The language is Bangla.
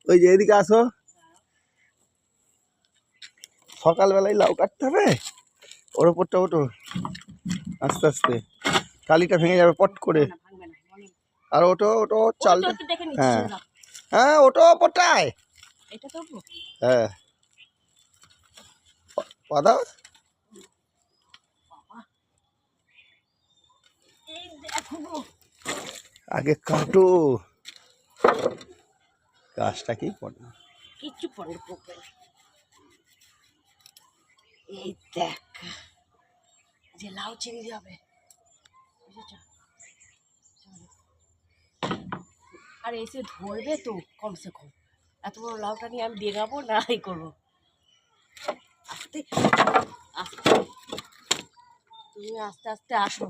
ওই যে এদিকে আসো, সকালবেলায় লাউ কাটতে হবে। ওর ওপরটা ওঠো আস্তে আস্তে, টালিটা ভেঙে যাবে পট করে। আর ওটো ওটো চালটা, হ্যাঁ হ্যাঁ ওটো ওপরটায়, হ্যাঁ পাদা আগে কাটো, গাছটা কি পড়ে কিছু পড়ে এই দেখ যে লাউ চিনি যাবে, আর এসে ধরবে তো কমসে কম। এত বড় লাউটা নিয়ে আমি বেগাবো না এই করবো। আস্তে আস্তে তুমি আস্তে আস্তে আসো।